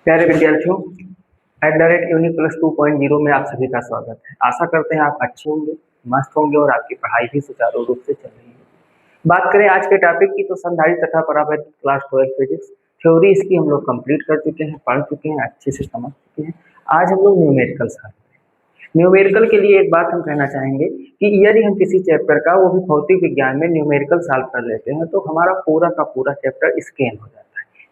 प्यारे विद्यार्थियों, @UniPlus 2.0 में आप सभी का स्वागत है। आशा करते हैं आप अच्छे होंगे, मस्त होंगे और आपकी पढ़ाई भी सुचारू रूप से चल रही है। बात करें आज के टॉपिक की तो संधारित्र तथा परावैद्युत क्लास 12 फिजिक्स थ्योरी इसकी हम लोग कंप्लीट कर चुके हैं, पढ़ चुके हैं, अच्छे से समझ चुके हैं। आज हम लोग न्यूमेरिकल सॉल्व करेंगे। न्यूमेरिकल के लिए एक बात हम कहना चाहेंगे कि यदि हम किसी चैप्टर का, वो भी भौतिक विज्ञान में, न्यूमेरिकल सॉल्व कर लेते हैं तो हमारा पूरा का पूरा चैप्टर स्कैन हो जाता है।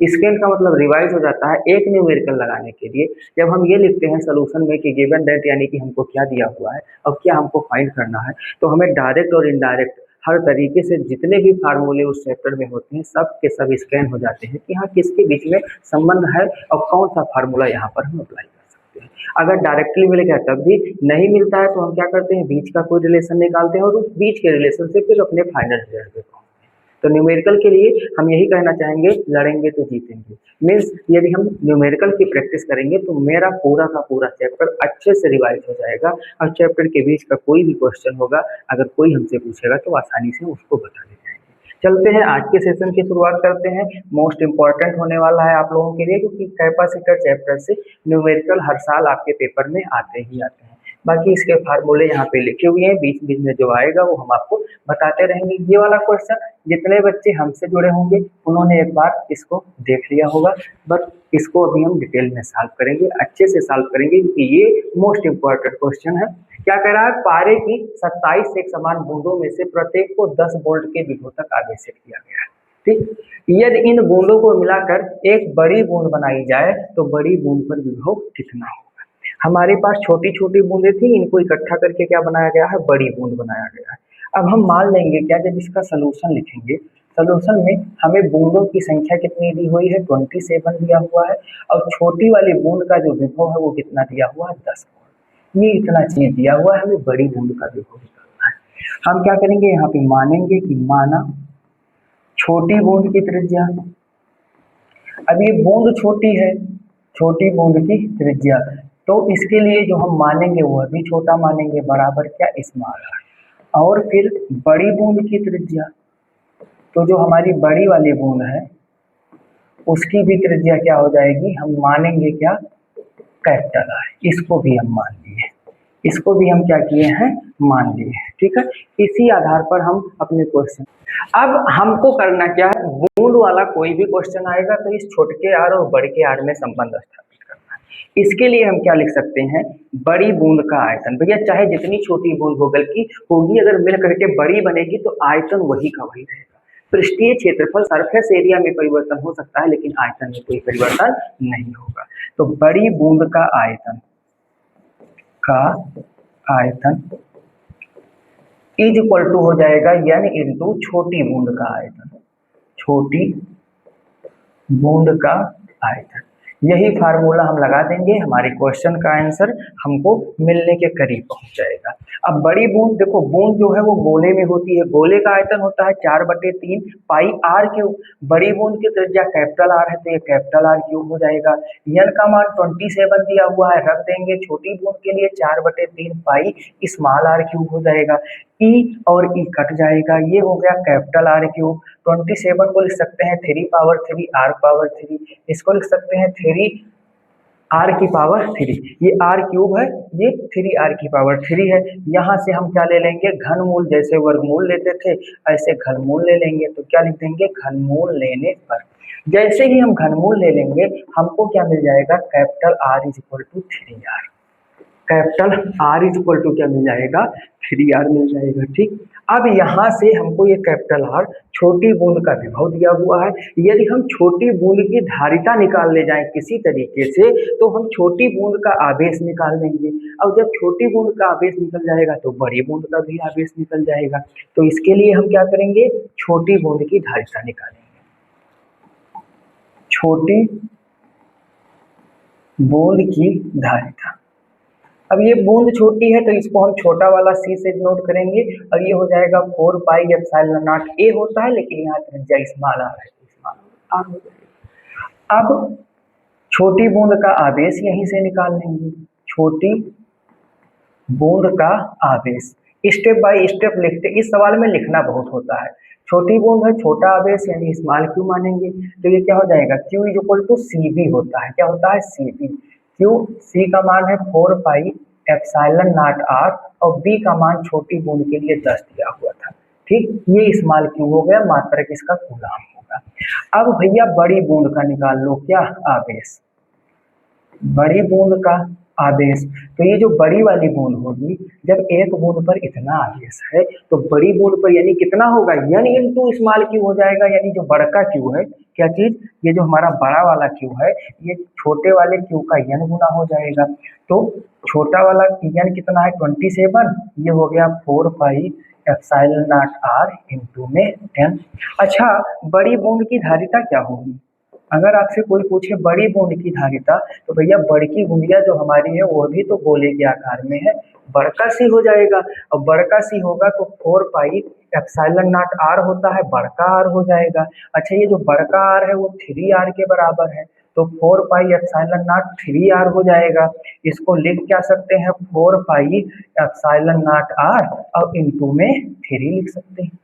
स्कैन का मतलब रिवाइज हो जाता है। एक न्यूमेरिकल लगाने के लिए जब हम ये लिखते हैं सोल्यूशन में कि गिवन दैट, यानी कि हमको क्या दिया हुआ है और क्या हमको फाइंड करना है, तो हमें डायरेक्ट और इनडायरेक्ट हर तरीके से जितने भी फार्मूले उस चैप्टर में होते हैं सब के सब स्कैन हो जाते हैं कि हाँ किसके बीच में संबंध है और कौन सा फार्मूला यहाँ पर हम अप्लाई कर सकते हैं। अगर डायरेक्टली मिलेगा तब भी नहीं मिलता है तो हम क्या करते हैं, बीच का कोई रिलेशन निकालते हैं और उस बीच के रिलेशन से फिर अपने फाइनल रिजल्ट पे पहुंचते हैं। तो न्यूमेरिकल के लिए हम यही कहना चाहेंगे, लड़ेंगे तो जीतेंगे। मीन्स यदि हम न्यूमेरिकल की प्रैक्टिस करेंगे तो मेरा पूरा का पूरा चैप्टर अच्छे से रिवाइज हो जाएगा और चैप्टर के बीच का कोई भी क्वेश्चन होगा, अगर कोई हमसे पूछेगा तो आसानी से उसको बता दे जाएंगे। चलते हैं आज के सेशन की शुरुआत करते हैं। मोस्ट इंपॉर्टेंट होने वाला है आप लोगों के लिए, क्योंकि कैपेसिटर चैप्टर से न्यूमेरिकल हर साल आपके पेपर में आते ही आते हैं। बाकी इसके फार्मूले यहाँ पे लिखे हुए हैं, बीच बीच में जो आएगा वो हम आपको बताते रहेंगे। ये वाला क्वेश्चन जितने बच्चे हमसे जुड़े होंगे उन्होंने एक बार इसको देख लिया होगा, बट इसको अभी हम डिटेल में सॉल्व करेंगे, अच्छे से सॉल्व करेंगे, क्योंकि ये मोस्ट इंपॉर्टेंट क्वेश्चन है। क्या कह रहा है, पारे की 27 एक समान बूंदों में से प्रत्येक को 10 वोल्ट के विभव तक आवेशित किया गया है। ठीक, यदि इन बूंदों को मिलाकर एक बड़ी बूंद बनाई जाए तो बड़ी बूंद पर विभव कितना होगा। हमारे पास छोटी छोटी बूंदें थी, इनको इकट्ठा करके क्या बनाया गया है, बड़ी बूंद बनाया गया है। अब हम मान लेंगे क्या, जब इसका सोल्यूशन लिखेंगे, सोल्यूशन में हमें बूंदों की संख्या कितनी दी हुई है, 27 दिया हुआ है, और छोटी वाली बूंद का जो विभव है वो कितना दिया हुआ है, 10 वोल्ट। ये इतना चीज दिया हुआ है, हमें बड़ी बूंद का विभव निकालना है। हम क्या करेंगे, यहाँ पे मानेंगे कि माना छोटी बूंद की त्रिज्या, अब ये बूंद छोटी है, छोटी बूंद की त्रिज्या, तो इसके लिए जो हम मानेंगे वह भी छोटा मानेंगे, बराबर क्या, स्मॉल है। और फिर बड़ी बूंद की त्रिज्या, तो जो हमारी बड़ी वाली बूंद है उसकी भी त्रिज्या क्या हो जाएगी, हम मानेंगे क्या, कैपिटल आर। इसको भी हम मान लिए, इसको भी हम क्या किए हैं, मान लिए। ठीक है, इसी आधार पर हम अपने क्वेश्चन, अब हमको करना क्या है, बूंद वाला कोई भी क्वेश्चन आएगा तो इस छोटे आर और बड़े के आर में संबंध स्थापित करना है। इसके लिए हम क्या लिख सकते हैं, बड़ी बूंद का आयतन। भैया चाहे जितनी छोटी बूंद हो गलती होगी, अगर मिल करके बड़ी बनेगी तो आयतन वही का वही रहेगा। पृष्ठीय क्षेत्रफल, सरफेस एरिया में परिवर्तन हो सकता है लेकिन आयतन में कोई परिवर्तन नहीं होगा। तो बड़ी बूंद का आयतन इज इक्वल टू हो जाएगा यानी इंटू छोटी बूंद का आयतन, छोटी बूंद का आयतन। यही फार्मूला हम लगा देंगे, हमारे क्वेश्चन का आंसर हमको मिलने के करीब पहुंच जाएगा। अब बड़ी बूंद, देखो बूंद जो है वो गोले में होती है, गोले का आयतन होता है 4/3 पाई आर क्यूब। बड़ी बूंद की त्रिज्या कैपिटल आर है तो ये कैपिटल आर क्यूब हो जाएगा। एन का मान 27 दिया हुआ है, रख देंगे, छोटी बूंद के लिए 4/3 पाई स्मॉल आर क्यूब हो जाएगा। ई और ई कट जाएगा, ये हो गया कैपिटल आर क्यूब। 27 को लिख सकते हैं 3 आर पावर 3, इसको लिख सकते हैं 3 आर की पावर 3। ये आर क्यूब है, ये 3 आर की पावर 3 है। यहाँ से हम क्या ले लेंगे, घनमूल, जैसे वर्गमूल लेते थे ऐसे घनमूल ले लेंगे। तो क्या लिख देंगे, घनमूल लेने पर, जैसे ही हम घनमूल ले लेंगे हमको क्या मिल जाएगा, capital R is equal to 3 R. Capital R is equal to क्या मिल जाएगा, 3 आर मिल जाएगा। ठीक, अब यहाँ से हमको ये कैपिटल आर छोटी बूंद का विभव दिया हुआ है। यदि हम छोटी बूंद की धारिता निकाल ले जाएं किसी तरीके से तो हम छोटी बूंद का आवेश निकाल लेंगे, और जब छोटी बूंद का आवेश निकल जाएगा तो बड़ी बूंद का भी आवेश निकल जाएगा। तो इसके लिए हम क्या करेंगे, छोटी बूंद की धारिता निकालेंगे, छोटी बूंद की धारिता। अब ये बूंद छोटी है तो इसको हम छोटा वाला सी से नोट करेंगे और ये हो जाएगा 4 पाई एप्सिलॉन नॉट ए होता है, लेकिन यहाँ त्रिज्या स्मॉल आर है, स्मॉल आर हो जाएगा। अब छोटी बूंद का आवेश यहीं से निकाल लेंगे, छोटी बूंद का आवेश स्टेप बाय स्टेप लिखते, इस सवाल में लिखना बहुत होता है। छोटी बूंद है, छोटा आवेश यानी स्मॉल क्यू मानेंगे, तो ये क्या हो जाएगा, Q is equal to C B होता है। क्या होता है, सी बी। क्यू सी का मान है 4 पाई एप्सिलॉन नॉट आर, और बी का मान छोटी बूंद के लिए 10 दिया हुआ था। ठीक, ये स्मॉल क्यू हो गया, मात्रक इसका कूलाम होगा। अब भैया बड़ी बूंद का निकाल लो, क्या, आवेश। बड़ी बूंद का आवेश, तो ये जो बड़ी वाली बूंद होगी, जब एक बूंद पर इतना आवेश है तो बड़ी बूंद पर यानी कितना होगा, n इंटू स्मॉल क्यू हो जाएगा। यानी जो बड़का क्यू है, क्या चीज, ये जो हमारा बड़ा वाला क्यू है, ये छोटे वाले क्यू का n गुना हो जाएगा। तो छोटा वाला n कितना है, 27, ये हो गया 4 pi epsilon not R into में 10। अच्छा, बड़ी बूंद की धारिता क्या होगी, अगर आपसे कोई पूछे बड़ी बूंद की धारिता, तो भैया बड़की बूंदिया जो हमारी है वो भी तो गोले के आकार में है, बड़का सी हो जाएगा। और बड़का सी होगा तो 4 पाई एप्सिलॉन नॉट आर होता है, बड़का आर हो जाएगा। अच्छा, ये जो बड़का आर है वो 3 आर के बराबर है, तो 4 पाई एप्सिलॉन नॉट 3 आर हो जाएगा। इसको लिख क्या सकते हैं, 4 पाई एप्सिलॉन नॉट आर और इंटू में 3 लिख सकते हैं।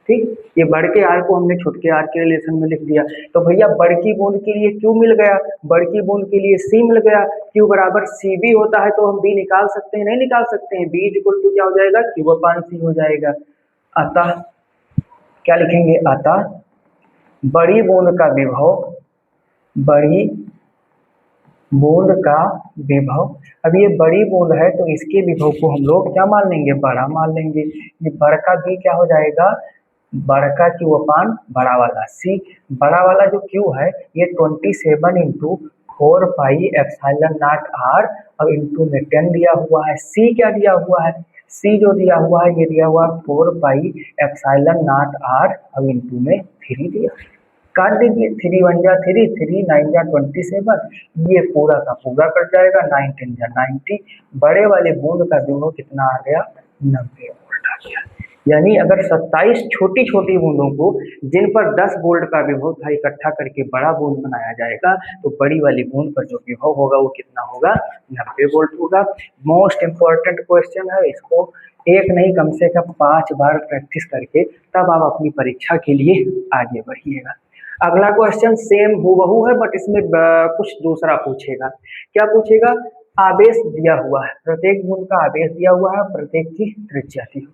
ठीक, ये बड़के आर को हमने छोटके आर के रिलेशन में लिख दिया। तो भैया बड़की बूंद के लिए क्यू मिल गया, बड़की बूंद के लिए सी मिल गया, क्यू बराबर सी बी होता है, तो हम बी निकाल सकते हैं, नहीं निकाल सकते हैं, बी इक्वल टू क्या हो जाएगा, क्यू अपान सी हो जाएगा। अतः क्या लिखेंगे, अतः बड़ी बूंद का विभव, बड़ी बूंद का विभव, अब ये बड़ी बूंद है तो इसके विभव को हम लोग क्या मान लेंगे, बड़ा मान लेंगे। ये बड़का बी क्या हो जाएगा, बड़का क्यू अपान बड़ा वाला सी। बड़ा वाला जो क्यू है ये 27 into 4 pi epsilon not R और इंटू में 10 दिया हुआ है। सी क्या दिया हुआ है, सी जो दिया हुआ है ये दिया हुआ है 4 पाई एप्सिलॉन नॉट आर और इंटू में 3 दिया। काट दीजिए, 3 1 जा 3, 3 9 जा 27, ये पूरा का पूरा कट जाएगा, 9 10 जा 90। बड़े वाले बूंद का विभव कितना आ गया, 90 वोल्ट आ गया। यानी अगर 27 छोटी छोटी बूंदों को जिन पर 10 वोल्ट का विभव था इकट्ठा करके बड़ा बूंद बनाया जाएगा, तो बड़ी वाली बूंद पर जो विभव होगा वो कितना होगा, 90 वोल्ट होगा। मोस्ट इंपॉर्टेंट क्वेश्चन है, इसको एक नहीं कम से कम 5 बार प्रैक्टिस करके तब आप अपनी परीक्षा के लिए आगे बढ़िएगा। अगला क्वेश्चन सेम हूबहू है, बट इसमें कुछ दूसरा पूछेगा। क्या पूछेगा, आवेश दिया हुआ है, प्रत्येक बूंद का आवेश दिया हुआ है, प्रत्येक की त्रिज्या दी हुई है,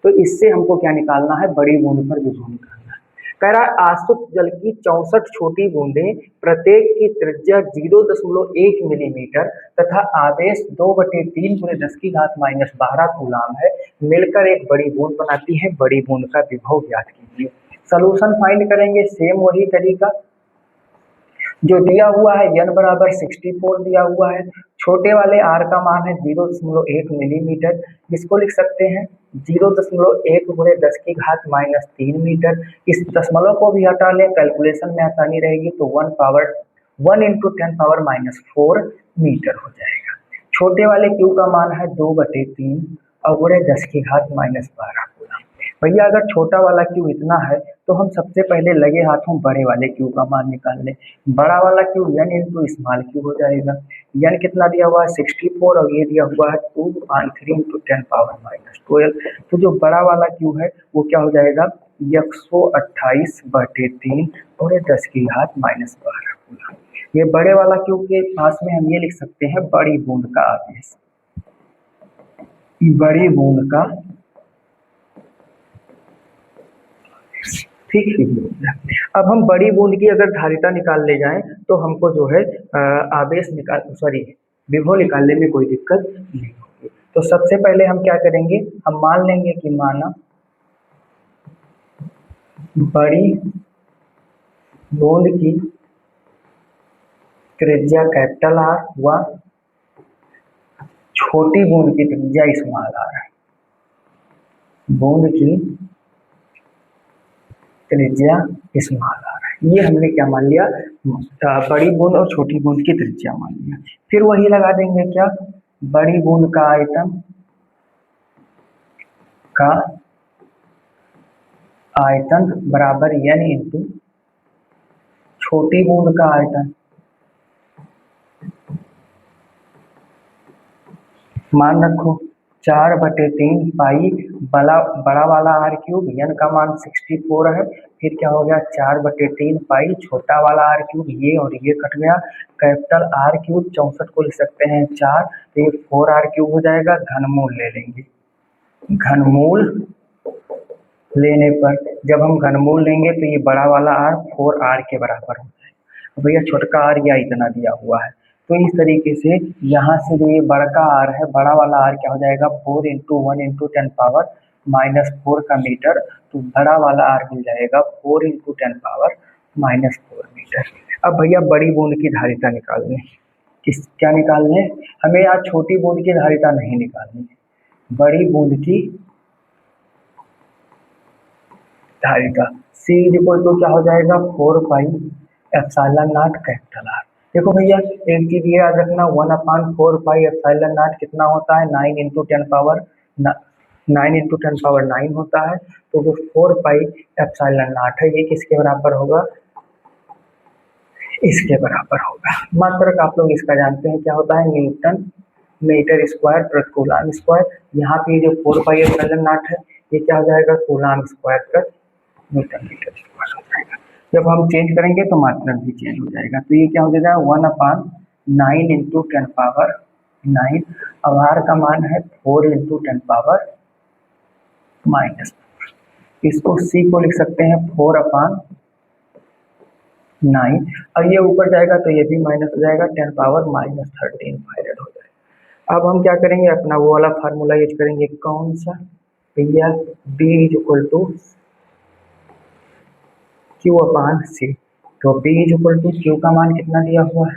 तो इससे हमको क्या निकालना है, बड़ी बूंद पर विभव निकालना है। कह रहा है आसुत जल की 64 छोटी बूंदें प्रत्येक की त्रिज्या 0.1 मिलीमीटर तथा आवेश 2/3 × 10⁻⁻12 कूलाम है, मिलकर एक बड़ी बूंद बनाती है, बड़ी बूंद का विभव ज्ञात कीजिए। सॉल्यूशन फाइंड करेंगे, सेम वही तरीका जो दिया हुआ है, n बराबर 64 दिया हुआ है, छोटे वाले r का मान है 0.1 मिलीमीटर, इसको लिख सकते हैं 0.1 × 10⁻³ मीटर। इस दशमलव को भी हटा लें, कैलकुलेशन में आसानी रहेगी, तो 1 × 10⁻⁻4 मीटर हो जाएगा। छोटे वाले q का मान है 2/3 और 10⁻12 कूलम। भैया अगर छोटा वाला क्यू इतना है तो हम सबसे पहले लगे हाथों बड़े वाले क्यू का मान निकाल लें। बड़ा वाला Q n into small Q हो जाएगा। n कितना दिया हुआ है 64 और ये दिया हुआ है 2/3 × 10⁻12। तो जो बड़ा वाला क्यू है वो क्या हो जाएगा 128/3 और 10⁻12 कूलम। ये बड़े वाला क्यू के पास में हम ये लिख सकते हैं बड़ी बूंद का आवेश, बड़ी बूंद का, ठीक है। अब हम बड़ी बूंद की अगर धारिता निकाल ले जाएं तो हमको जो है आवेश विभव निकालने में कोई दिक्कत नहीं होगी। तो सबसे पहले हम क्या करेंगे, हम मान लेंगे कि माना बड़ी बूंद की त्रिज्या कैपिटल आर व छोटी बूंद की त्रिज्या स्मॉल आर है। बूंद की त्रिज्या स्मॉल आर है, ये हमने क्या मान लिया, बड़ी बूंद और छोटी बूंद की त्रिज्या मान लिया। फिर वही लगा देंगे, क्या, बड़ी बूंद का आयतन बराबर n इंटू छोटी बूंद का आयतन। मान रखो 4/3 पाई बड़ा वाला आर क्यूब, n का मान 64 है, फिर क्या हो गया 4/3 पाई छोटा वाला आर क्यूब, ये और ये कट गया, कैपिटल आर क्यूब 64 को लिख सकते हैं 4, तो ये 4r क्यूब हो जाएगा। घनमूल ले लेंगे, घनमूल लेने पर जब हम घनमूल लेंगे तो ये बड़ा वाला r 4r के बराबर हो जाएगा। भैया छोटका r या इतना दिया हुआ है, तो इस तरीके से यहाँ से जो ये बड़का r है, बड़ा वाला r क्या हो जाएगा 4 × 1 × 10⁻⁻4 का मीटर, तो बड़ा वाला r मिल जाएगा 4 × 10⁻⁻4 मीटर। अब भैया बड़ी बूंद की धारिता निकालनी, क्या निकालने, हमें यहाँ छोटी बूंद की धारिता नहीं निकालनी है, बड़ी बूंद की धारिता। C = क्या हो जाएगा 4πε0 कैपिटल R। देखो भैया एक चीज ये याद रखना, 1/4πε0 कितना होता है 9 × 10⁻9 होता है, तो जो 4πε0 है ये किसके बराबर होगा, इसके बराबर होगा। मात्रक आप लोग इसका जानते हैं क्या होता है, न्यूटन मीटर स्क्वायर प्रति कूलाम स्क्वायर। यहाँ पे जो 4πε0 है ये क्या हो जाएगा कूलाम स्क्वायर प्रति न्यूटन मीटर स्क्वायर हो जाएगा। जब हम चेंज करेंगे तो मात्रक भी चेंज हो जाएगा, तो ये क्या हो जाएगा 1/9 × 10⁻9। अब r का मान है 4 × 10⁻⁻4, इसको c को लिख सकते हैं 4/9, और ये ऊपर जाएगा तो ये भी माइनस हो जाएगा 10⁻−13 फारेड हो जाएगा। अब हम क्या करेंगे, अपना वो वाला फार्मूला यूज करेंगे, कौन सा भैया, B = Q/C। तो B = Q का मान कितना दिया हुआ है,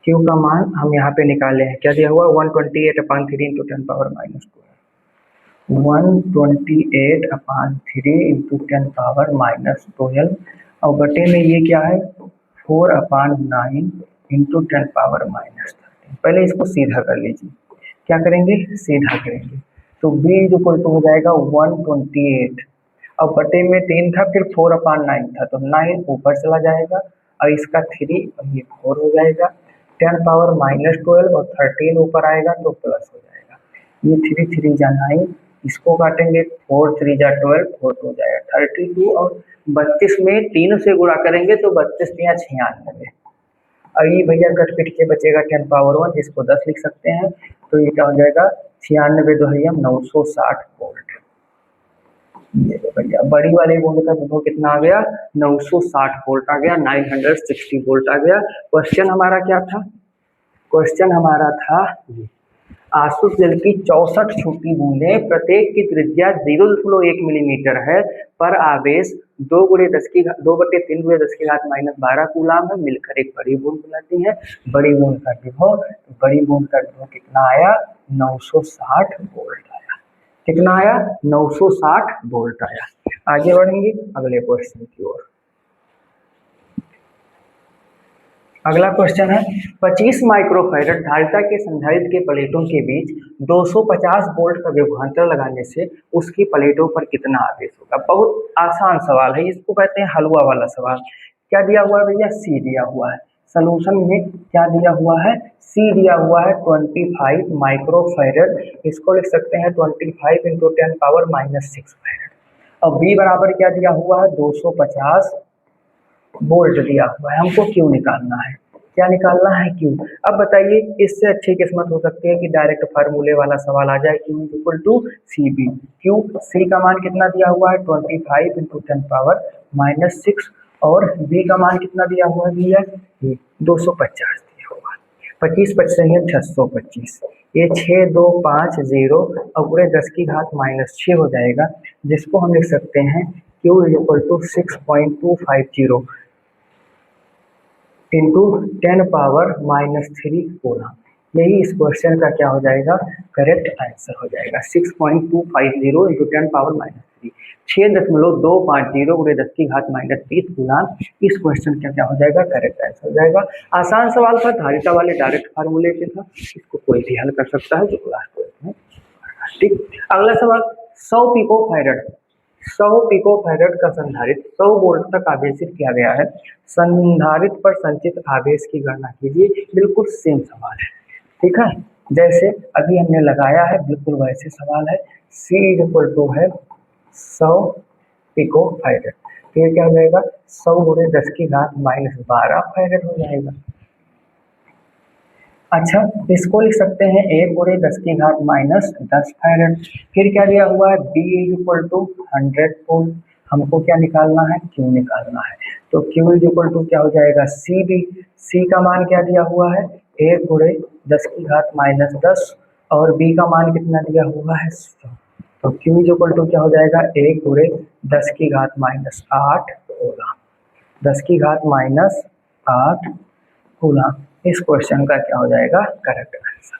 Q का मान हम यहाँ पे निकाले हैं, क्या दिया हुआ है 128/3 × 10⁻⁻12, 128/3 × 10⁻12, और बटे में ये क्या है 4/9 × 10⁻13। पहले इसको सीधा कर लीजिए, क्या करेंगे सीधा करेंगे, तो B = हो जाएगा 128, अब बटे में 3 था फिर 4/9 था, तो 9 ऊपर चला जाएगा और इसका 3 और ये 4 हो जाएगा, 10⁻−12 और 13 ऊपर आएगा तो प्लस हो जाएगा, ये 3 3 जा 9, इसको काटेंगे 4 3 जा 12, 4 हो जाएगा 32, और 32 में 3 से गुणा करेंगे तो 32 × 96, और ये भैया कट पिट के बचेगा 10⁻1, जिसको 10 लिख सकते हैं, तो ये क्या हो जाएगा 96 × 2 = 960 वोल्ट। ये भैया बड़ी वाले बूंद का विभव कितना आ गया 960 वोल्ट आ गया, 960 वोल्ट आ गया। क्वेश्चन हमारा क्या था, क्वेश्चन हमारा था आसुत जल की 64 छोटी बूंदें, प्रत्येक की त्रिज्या 0.1 मिलीमीटर है, पर आवेश 2/3 × 10⁻12 कूलाम है, मिलकर एक बड़ी बूंद बनाती है। बड़ी बूंद का विभव, कितना आया 960 वोल्ट आया, कितना आया 960 वोल्ट आया। आगे बढ़ेंगे अगले क्वेश्चन की ओर। अगला क्वेश्चन है 25 माइक्रोफैरड धारिता के संधारित्र के प्लेटों के बीच 250 वोल्ट का विभवांतर लगाने से उसकी प्लेटों पर कितना आवेश होगा। बहुत आसान सवाल है, इसको कहते हैं हलवा वाला सवाल। क्या दिया हुआ है भैया, सी दिया हुआ है, सलूशन में क्या दिया हुआ है, सी दिया हुआ है 25 माइक्रोफैरड, इसको लिख सकते हैं 25 × 10⁻⁻6 फैरड, और बी बराबर क्या दिया हुआ है 250 वोल्ट दिया हुआ है। हमको क्यू निकालना है, क्या निकालना है क्यू। अब बताइए इससे अच्छी किस्मत हो सकती है कि डायरेक्ट फार्मूले वाला सवाल आ जाए, क्यू = CB। क्यू सी का मान कितना दिया हुआ है 25 × 10⁻⁻6, और बी का मान कितना दिया हुआ है भैया 250 दिया हुआ है। 25 25 है 625, ये 6250 और पूरे 10⁻⁻6 हो जाएगा, जिसको हम लिख सकते हैं Q = 6.250 × 10⁻⁻3 कूलाम। यही इस क्वेश्चन का क्या हो जाएगा, करेक्ट आंसर हो जाएगा। 6.250 × 10⁻⁻3, 6.250 × 10⁻30 कूलाम। इस क्वेश्चन का क्या हो जाएगा, करेक्ट आंसर हो जाएगा। आसान सवाल था, धारिता वाले डायरेक्ट फार्मूले पे था, इसको कोई भी हल कर सकता है जो क्लास 12 में। ठीक, अगला सवाल 100 पिकोफैरड का संधारित्र 100 वोल्ट तक आवेशित किया गया है, संधारित्र पर संचित आवेश की गणना कीजिए। बिल्कुल सेम सवाल है, ठीक है, जैसे अभी हमने लगाया है बिल्कुल वैसे सवाल है। C इक्वल टू है 100 पिको फैरेड, तो ये क्या हो जाएगा 100 गुणे 10 की घात माइनस 12 फैरेड हो जाएगा। अच्छा, इसको लिख सकते हैं 1 गुणे 10 की घात माइनस 10 फैरेड। फिर क्या दिया हुआ है B इक्वल टू 100 वोल्ट, हमको क्या निकालना है Q निकालना है, तो Q इक्वल टू क्या हो जाएगा CB। C का मान क्या दिया हुआ है 1 गुणे 10 की घात माइनस 10 और B का मान कितना दिया हुआ है 100, तो Q इक्वल टू क्या हो जाएगा 1 गुणे 10 की घात माइनस 8 होगा, 10 की घात माइनस 8 होगा। इस क्वेश्चन का क्या हो जाएगा करेक्ट आंसर।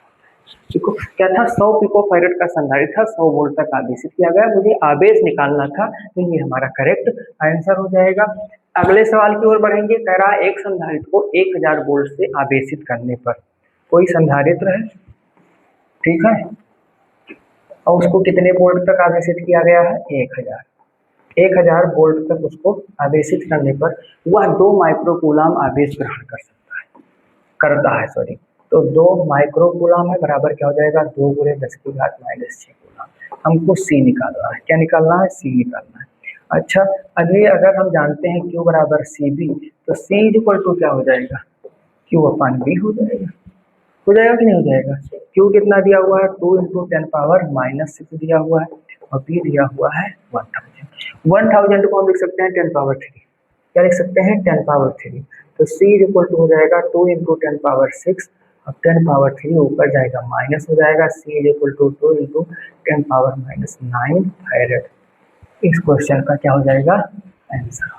देखो क्या था 100 पिको फैरेड का संधारित्र था, 100 वोल्ट तक आवेशित किया गया, मुझे आवेश निकालना था, तो ये हमारा करेक्ट आंसर हो जाएगा। अगले सवाल की ओर बढ़ेंगे। कह रहा है एक संधारित्र को 1000 वोल्ट से आवेशित करने पर, कोई संधारित्र है ठीक है, और उसको कितने वोल्ट तक आवेशित किया गया है 1000 वोल्ट तक उसको आवेशित करने पर वह 2 माइक्रोकूलम आवेश ग्रहण करता है सॉरी, तो 2 माइक्रोकूलम है बराबर क्या हो जाएगा 2 गुणे 10 की घात माइनस 6 कूलम। हमको C निकालना है, क्या निकालना है C निकालना है। अच्छा, अभी अगर हम जानते हैं Q बराबर CB, तो C इक्वल टू क्या हो जाएगा Q अपन B हो जाएगा कि नहीं हो जाएगा। Q कितना दिया हुआ है 2 इंटू 10 पावर माइनस 6 दिया हुआ है और B दिया हुआ है 1000 को हम लिख सकते हैं 10 पावर 3, क्या लिख सकते हैं 10 पावर 3, तो C इक्वल टू हो जाएगा 2 इंटू 10 पावर 6 और 10 पावर 3 ऊपर जाएगा माइनस हो जाएगा, C equal to 2 into 10 power minus 9 farad. इस क्वेश्चन का क्या हो जाएगा आंसर।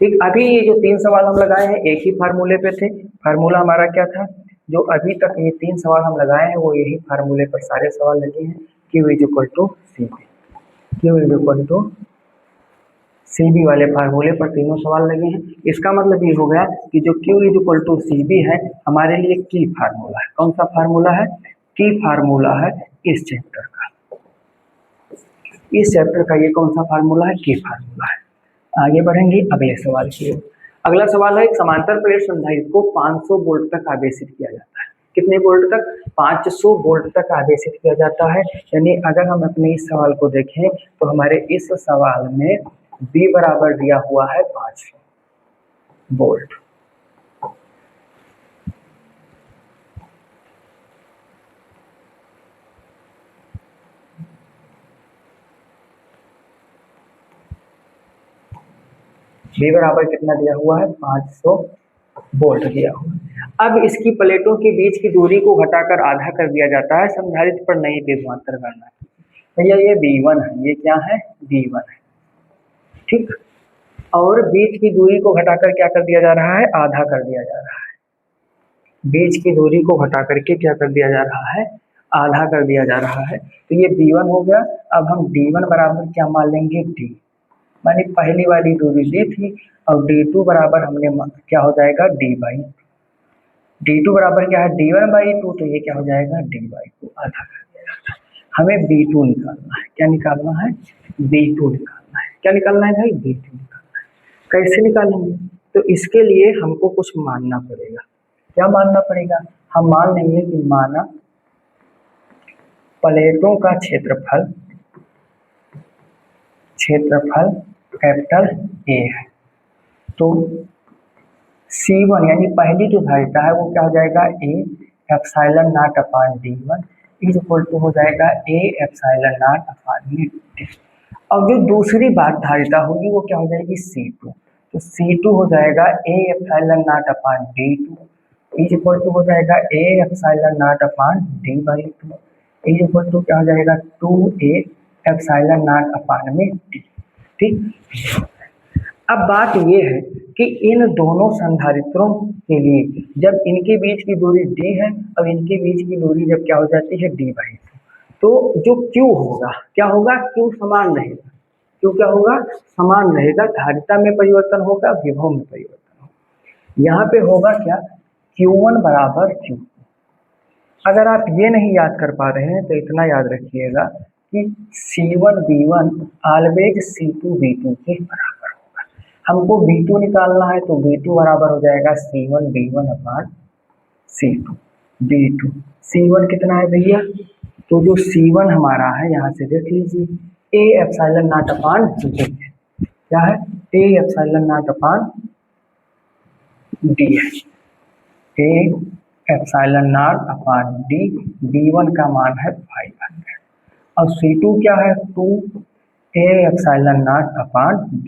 ठीक, अभी ये जो 3 सवाल हम लगाए हैं एक ही फार्मूले पे थे। फार्मूला हमारा क्या था, जो अभी तक ये 3 सवाल हम लगाए हैं वो यही फार्मूले पर सारे सवाल लगे हैं। Q equal to CB, Q equal to CB वाले फार्मूले पर तीनों सवाल लगे हैं। इसका मतलब ये हो गया कि जो Q इक्वल टू CB है हमारे लिए की फार्मूला है। कौन सा फार्मूला है, की फार्मूला है इस चैप्टर का, इस चैप्टर का ये कौन सा फार्मूला है, की फार्मूला है। आगे बढ़ेंगे अगले सवाल की ओर। अगला सवाल है एक समांतर प्लेट संधारित्र को 500 वोल्ट तक आवेशित किया जाता है। कितने वोल्ट तक, 500 वोल्ट तक आवेशित किया जाता है। यानी अगर हम अपने इस सवाल को देखें तो हमारे इस सवाल में B बराबर दिया हुआ है 500 वोल्ट। B बराबर कितना दिया हुआ है 500 वोल्ट दिया हुआ है। अब इसकी प्लेटों के बीच की दूरी को घटाकर आधा कर दिया जाता है संधारित्र पर नई विभवांतर गणना। भैया ये B1 है, ये क्या है B1 है ठीक, और बीच की दूरी को घटाकर क्या कर दिया जा रहा है आधा कर दिया जा रहा है, बीच की दूरी को घटा करके क्या कर दिया जा रहा है आधा कर दिया जा रहा है। तो ये B1 हो गया। अब हम D1 बराबर क्या मान लेंगे D, मानी पहली वाली दूरी दी थी, और D2 बराबर हमने क्या हो जाएगा D2 बराबर क्या है D1/2, तो ये क्या हो जाएगा D/2 आधा कर दिया जाता है। हमें B2 निकालना है, क्या निकालना है B2 निकालना है, क्या निकालना है भाई B2 निकालना है। कैसे निकालेंगे, तो इसके लिए हमको कुछ मानना पड़ेगा। क्या मानना पड़ेगा, हम मान लेंगे कि माना प्लेटों का क्षेत्रफल कैपिटल A है, तो C1 यानी पहली जो धारिता है वो क्या हो जाएगा A epsilon not upon D1 is equal to हो जाएगा A epsilon not upon D। अब जो दूसरी बात धारिता होगी वो क्या हो जाएगी C2, तो C2 हो जाएगा A epsilon not upon D2 is equal to हो जाएगा A epsilon not upon D/2 is equal to क्या हो जाएगा 2A एप्सिलॉन नॉट अपान में D। ठीक, अब बात ये है कि इन दोनों संधारित्रों के लिए जब इनके बीच की दूरी D है और इनके बीच की दूरी जब क्या हो जाती है D/2, तो जो Q होगा क्या होगा Q समान रहेगा, Q क्या होगा समान रहेगा, धारिता में परिवर्तन होगा विभव में परिवर्तन होगा। यहाँ पे होगा क्या Q1 बराबर Q। अगर आप ये नहीं याद कर पा रहे हैं तो इतना याद रखिएगा कि C1 B1 always C2 B2 के बराबर होगा। हमको B2 निकालना है तो B2 बराबर हो जाएगा C1 B1 अपान C2। B2। C1 कितना है भैया? तो जो C1 हमारा है यहाँ से देख लीजिए, A epsilon not upon D है। क्या है? A epsilon not upon D है। A epsilon not upon D। B1 का मान है 500 और C2 क्या है? 2 A epsilon not upon D।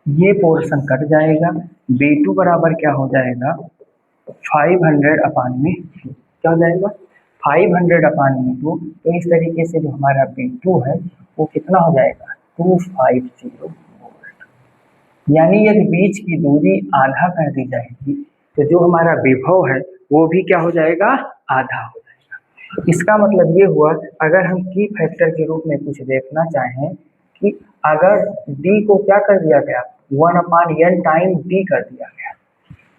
ये पोर्शन कट जाएगा। B2 बराबर क्या हो जाएगा? 500 अपान में 2। क्या हो जाएगा? 500 अपान में 2। तो इस तरीके से जो हमारा B2 है वो कितना हो जाएगा? 250 वोल्ट। यानी यदि बीच की दूरी आधा कर दी जाएगी तो जो हमारा विभव है वो भी क्या हो जाएगा? आधा हो जाएगा। इसका मतलब ये हुआ, अगर हम की फैक्टर के रूप में कुछ देखना चाहें कि अगर D को क्या कर दिया गया? 1/n टाइम D कर दिया गया,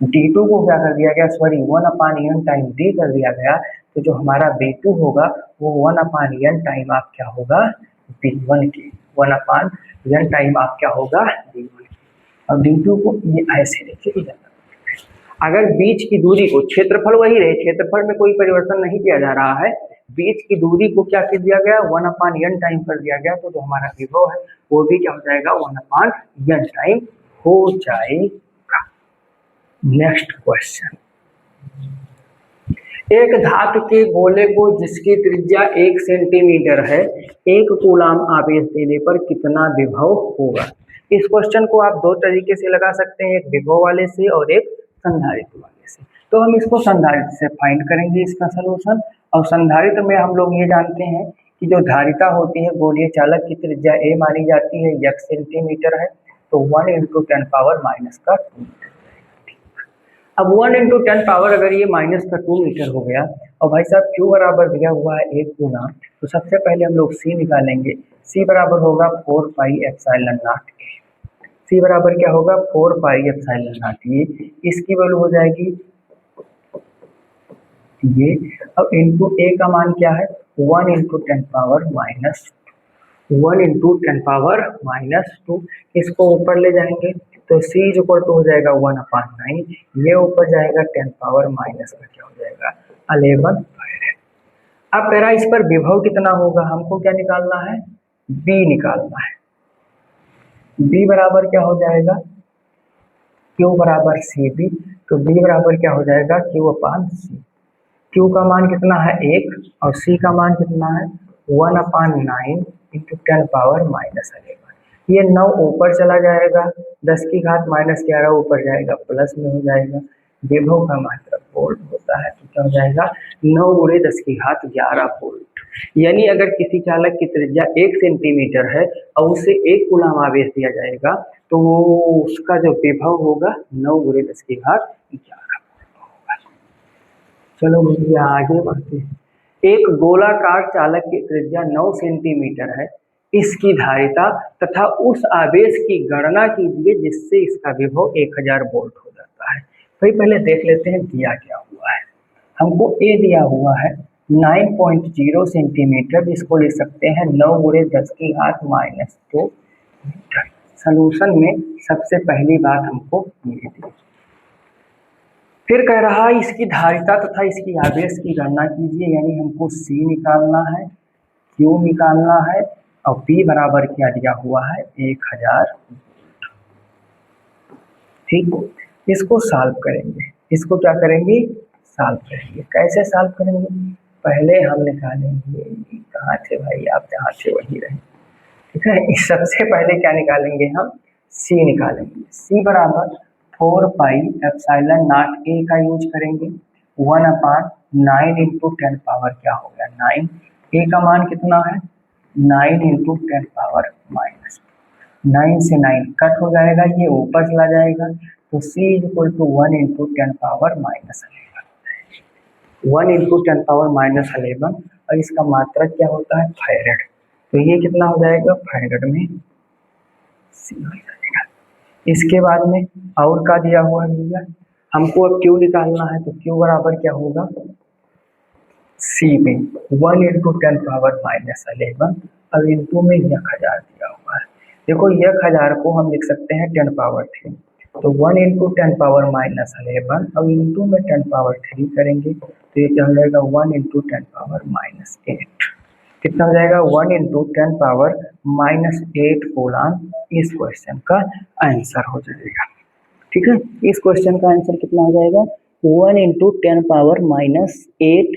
D2 को क्या कर दिया गया? सॉरी 1/n टाइम D कर दिया गया, तो जो हमारा B2 होगा वो 1/n टाइम आप क्या होगा? B1 के 1/n टाइम आप क्या होगा? B1 के। अब D2 को ये ऐसे देखिए, अगर बीच की दूरी को, क्षेत्रफल वही रहे, क्षेत्रफल में कोई परिवर्तन नहीं किया जा रहा है, बीच की दूरी को क्या कर दिया गया? 1/n टाइम कर दिया गया, तो जो हमारा विभव है वो भी क्या हो जाएगा? 1/n टाइम हो जाएगा। नेक्स्ट क्वेश्चन, एक धातु के गोले को जिसकी त्रिज्या 1 सेंटीमीटर है, 1 कूलाम आवेश देने पर कितना विभव होगा? इस क्वेश्चन को आप दो तरीके से लगा सकते हैं, एक विभव वाले से और एक संधारित्र वाले से। तो हम इसको संधारित्र से फाइंड करेंगे इसका सलूशन। और संधारित्र में हम लोग ये जानते हैं कि जो धारिता होती है गोलीय चालक की त्रिज्या a मानी जाती है, 1 सेंटीमीटर है, तो 1 × 10⁻⁻2। अब 1 × 10 पावर अगर ये -2 मीटर हो गया और भाई साहब Q बराबर दिया हुआ है 1 गुना, तो सबसे पहले हम लोग C निकालेंगे। C बराबर होगा 4 pi epsilon not A। C बराबर क्या होगा? 4 पाई एप्सिलॉन नॉट A। इसकी वैल्यू हो जाएगी ये। अब इंटू A का मान क्या है? 1 × 10⁻²। इसको ऊपर ले जाएंगे तो C हो जाएगा 1/9। ये ऊपर जाएगा 10 पावर माइनस का क्या हो जाएगा? 11 फैराड। अब कह रहा है इस पर विभव कितना होगा? हमको क्या निकालना है? B निकालना है। B बराबर क्या हो जाएगा? Q बराबर CB। तो B बराबर क्या हो जाएगा? Q/C। Q का मान कितना है? 1 और C का मान कितना है? 1/9 × 10⁻11। ये 9 ऊपर चला जाएगा, 10 की घात -11 ऊपर जाएगा, प्लस में हो जाएगा। विभव का मात्रक वोल्ट होता है, तो क्या हो जाएगा? 9 × 10⁻11 वोल्ट। यानी अगर किसी चालक की त्रिज्या 1 सेंटीमीटर है और उसे 1 कूलाम आवेश दिया जाएगा तो वो उसका जो विभव होगा 9 × 10⁻11 होगा। चलो भैया आगे बढ़ते हैं। एक गोलाकार चालक की त्रिज्या 9 सेंटीमीटर है, इसकी धारिता तथा उस आवेश की गणना कीजिए जिससे इसका विभव 1000 वोल्ट हो जाता है। भाई पहले देख लेते हैं दिया क्या हुआ है। हमको A दिया हुआ है 9.0 सेंटीमीटर, जिसको लिख सकते हैं 9 × 10⁻2 मीटर। सलूशन में सबसे पहली बात हमको ये दी। फिर कह रहा है इसकी धारिता तथा इसकी आवेश की गणना कीजिए, यानी हमको C निकालना है, Q निकालना है और P बराबर क्या दिया हुआ है? 1000। ठीक, इसको सॉल्व करेंगे। इसको क्या करेंगे? सॉल्व करेंगे। कैसे सॉल्व करेंगे? पहले हम निकालेंगे, कहाँ थे भाई आप? जहाँ थे वही रहे। ठीक है, सबसे पहले क्या निकालेंगे हम? C निकालेंगे। C बराबर 4 पाई एप्सिलॉन नॉट A का यूज करेंगे। 1/9 × 10 पावर क्या हो गया? 9। A का मान कितना है? 9 × 10 पावर -2। 9 से 9 कट हो जाएगा, ये ऊपर चला जाएगा, तो C = 1 × 10 पावर -11। 1 × 10 पावर -11 और इसका मात्रक क्या होता है? फैराड। तो ये कितना हो जाएगा? फैराड में C हो जाएगा। इसके बाद में और का दिया हुआ है भैया? हमको अब Q निकालना है, तो Q बराबर क्या होगा? C में 1 × 10 पावर -11 और इंटू में 1000 दिया हुआ है। देखो 1000 को हम लिख सकते हैं 10 पावर 3। तो 1 इंटू 10⁻11 अब इंटू में 10⁻3 करेंगे तो ये क्या हो जाएगा 1 इंटू 10⁻8। कितना हो जाएगा 1 इंटू 10⁻8 कोलन इस क्वेश्चन का आंसर हो जाएगा। ठीक है, इस क्वेश्चन का आंसर कितना हो जाएगा 1 इंटू 10⁻8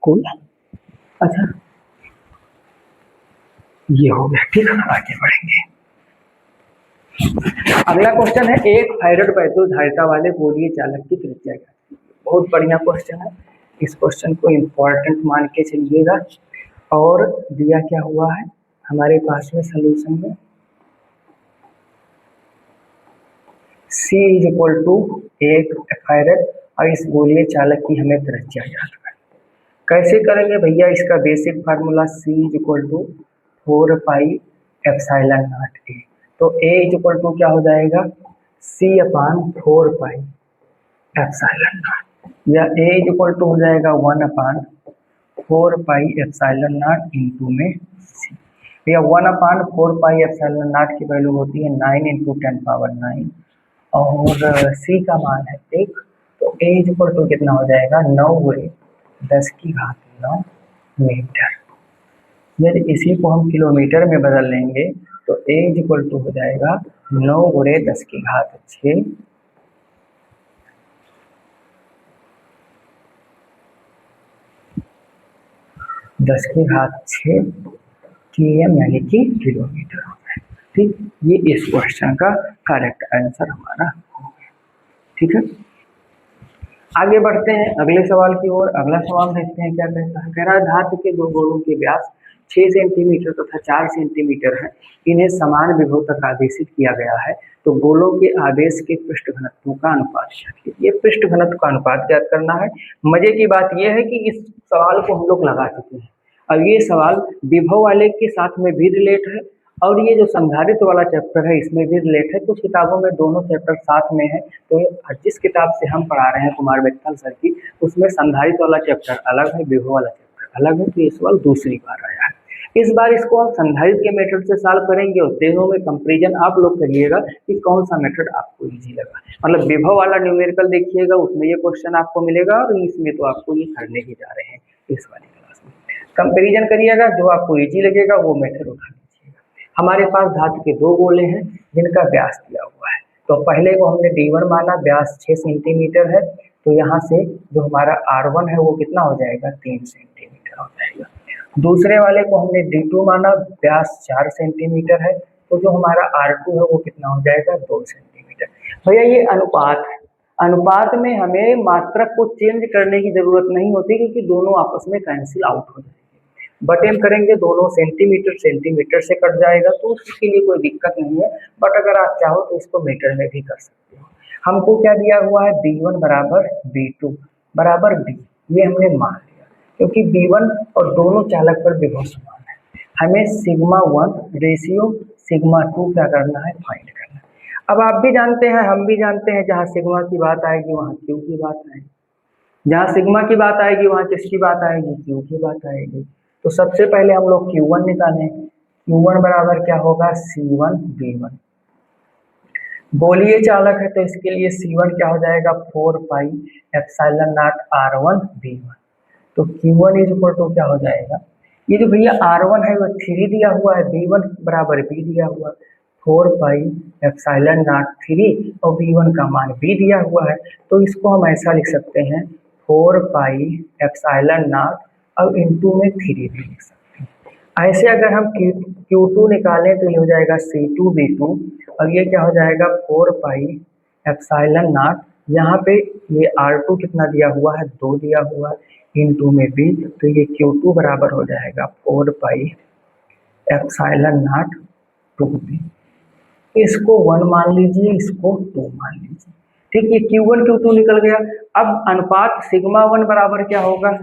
कोलन। अच्छा ये हो गया। ठीक है, आगे बढ़ेंगे। अगला क्वेश्चन है एक फारेड वैद्युत धारिता वाले गोलीय चालक की त्रिज्या क्या है। बहुत बढ़िया क्वेश्चन है, इस क्वेश्चन को इम्पोर्टेंट मान के चलिएगा। और दिया क्या हुआ है हमारे पास में सोल्यूशन में C is equal to 1 farad और इस गोलीय चालक की हमें त्रिज्या याद करनी। कैसे करेंगे भैया, इसका basic formula C is equal to 4 pi epsilon not A। तो A इज इक्वल टू क्या हो जाएगा C upon 4 pi epsilon not, या A इज इक्वल टू हो जाएगा 1 upon 4 pi epsilon not into में C। या 1 अपान 4 पाई एप्सिलॉन नॉट की वैल्यू होती है 9 इंटू 10⁻9 और C का मान है 1। तो A इज इक्वल टू कितना हो जाएगा 9 गुणे 10⁻9 मीटर। यदि इसी को हम किलोमीटर में बदल लेंगे तो A इज इक्वल टू हो जाएगा 9 गुणे 10⁶ 10⁶ km यानी कि किलोमीटर हो गया। ठीक, ये इस क्वेश्चन का करेक्ट आंसर हमारा हो गया। ठीक है, आगे बढ़ते हैं अगले सवाल की ओर। अगला सवाल देखते हैं क्या कहता है। कह रहा है धातु के दो गोलों के व्यास 6 सेंटीमीटर तथा 4 सेंटीमीटर है, इन्हें समान विभव तक आदेशित किया गया है, तो गोलों के आवेश के पृष्ठ घनत्वों का अनुपात चाहिए। ये पृष्ठ घनत्व का अनुपात ज्ञात करना है। मजे की बात यह है कि इस सवाल को हम लोग लगा चुके हैं। अब ये सवाल विभव वाले के साथ में भी रिलेट है और ये जो संधारित्र वाला चैप्टर है इसमें भी रिलेट है। कुछ किताबों में दोनों चैप्टर साथ में है, तो जिस किताब से हम पढ़ा रहे हैं कुमार बेत्तल सर की, उसमें संधारित्र वाला चैप्टर अलग है, विभव वाला चैप्टर अलग है। तो ये सवाल दूसरी बार आया है। इस बार इसको हम संधारित्र के मेथड से सॉल्व करेंगे और तीनों में कंपैरिजन आप लोग करिएगा कि कौन सा मेथड आपको इजी लगा। मतलब विभव वाला न्यूमेरिकल देखिएगा, उसमें ये क्वेश्चन आपको मिलेगा और इसमें तो आपको ये करने ही जा रहे हैं इस वाली क्लास में। कंपैरिजन करिएगा, जो आपको इजी लगेगा वो मेथड उठा लीजिएगा। हमारे पास धातु के दो गोले हैं जिनका व्यास दिया हुआ है। तो पहले को हमने D1 माना, व्यास 6 सेंटीमीटर है, तो यहाँ से जो हमारा R1 है वो कितना हो जाएगा 3 सेंटीमीटर हो जाएगा। दूसरे वाले को हमने D2 माना, व्यास 4 सेंटीमीटर है, तो जो हमारा R2 है वो कितना हो जाएगा 2 सेंटीमीटर। भैया ये अनुपात है, अनुपात में हमें मात्रक को चेंज करने की जरूरत नहीं होती क्योंकि दोनों आपस में कैंसिल आउट हो जाएंगे। बटेम करेंगे दोनों सेंटीमीटर सेंटीमीटर से कट जाएगा, तो उसके लिए कोई दिक्कत नहीं है। बट अगर आप चाहो तो इसको मीटर में भी कर सकते हो। हमको क्या दिया हुआ है B1 बराबर B2 बराबर B, ये हमने मान लिया क्योंकि B1 और दोनों चालक पर विभव समान है। हमें σ1 रेशियो σ2 क्या करना है फाइंड करना है। अब आप भी जानते हैं हम भी जानते हैं, जहाँ सिग्मा की बात आएगी वहाँ क्यू की बात आएगी, जहाँ सिग्मा की बात आएगी वहाँ किसकी बात आएगी क्यू की बात आएगी। तो सबसे पहले हम लोग Q1 निकालें। Q1 बराबर क्या होगा C1 V1। गोलीय चालक है तो इसके लिए C1 क्या हो जाएगा 4 pi epsilon not R1 V1। तो Q1 इज इक्वल टू क्या हो जाएगा, ये जो भैया R1 है वो 3 दिया हुआ है, B1 बराबर B दिया हुआ है, 4 पाई एप्सिलॉन नॉट 3 और B1 का मान B दिया हुआ है। तो इसको हम ऐसा लिख सकते हैं 4 पाई एप्सिलॉन नॉट और इंटू में 3 भी लिख सकते हैं। ऐसे अगर हम Q2 निकालें तो ये हो जाएगा C2V2 और ये क्या हो जाएगा 4 पाई एप्सिलॉन नॉट, यहाँ पे ये R2 कितना दिया हुआ है 2 दिया हुआ है इंटू में B, तो ये Q2 बराबर हो जाएगा 4 पाई एप्सिलॉन नॉट 2B। इसको 1 मान लीजिए, इसको 2 मान लीजिए। ठीक, ये Q1 Q2 निकल गया। अब अनुपात σ1 बराबर क्या होगा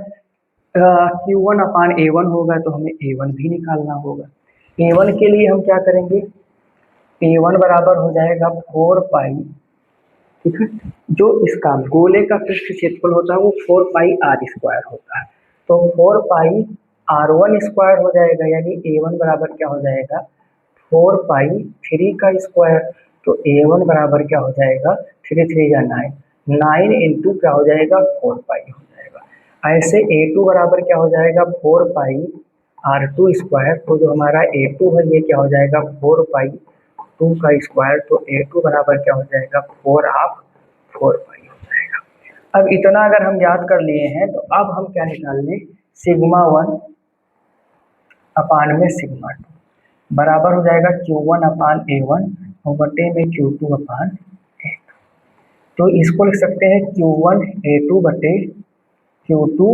Q1 अपान A1 होगा, तो हमें A1 भी निकालना होगा। A1 के लिए हम क्या करेंगे, A1 बराबर हो जाएगा 4 पाई, ठीक है, जो इसका गोले का पृष्ठ क्षेत्रफल होता है वो 4 पाई R स्क्वायर होता है, तो 4 पाई R1 स्क्वायर हो जाएगा, यानी A1 बराबर क्या हो जाएगा 4 पाई 3 का स्क्वायर। तो A1 बराबर क्या हो जाएगा, 3 3 या 9, 9 इंटू क्या हो जाएगा 4 पाई हो जाएगा। ऐसे A2 बराबर क्या हो जाएगा 4 पाई R2 स्क्वायर, तो जो हमारा A2 है ये क्या हो जाएगा 4 पाई 2 का स्क्वायर, तो A2 बराबर क्या हो जाएगा 4 हाफ 4 पाई हो जाएगा। अब इतना अगर हम याद कर लिए हैं तो अब हम क्या निकाल लें, सिग्मा 1 अपान में सिग्मा 2 बराबर हो जाएगा Q1 अपान A1 और बटे में Q2 अपान A2। तो इसको लिख सकते हैं Q1 A2 बटे Q2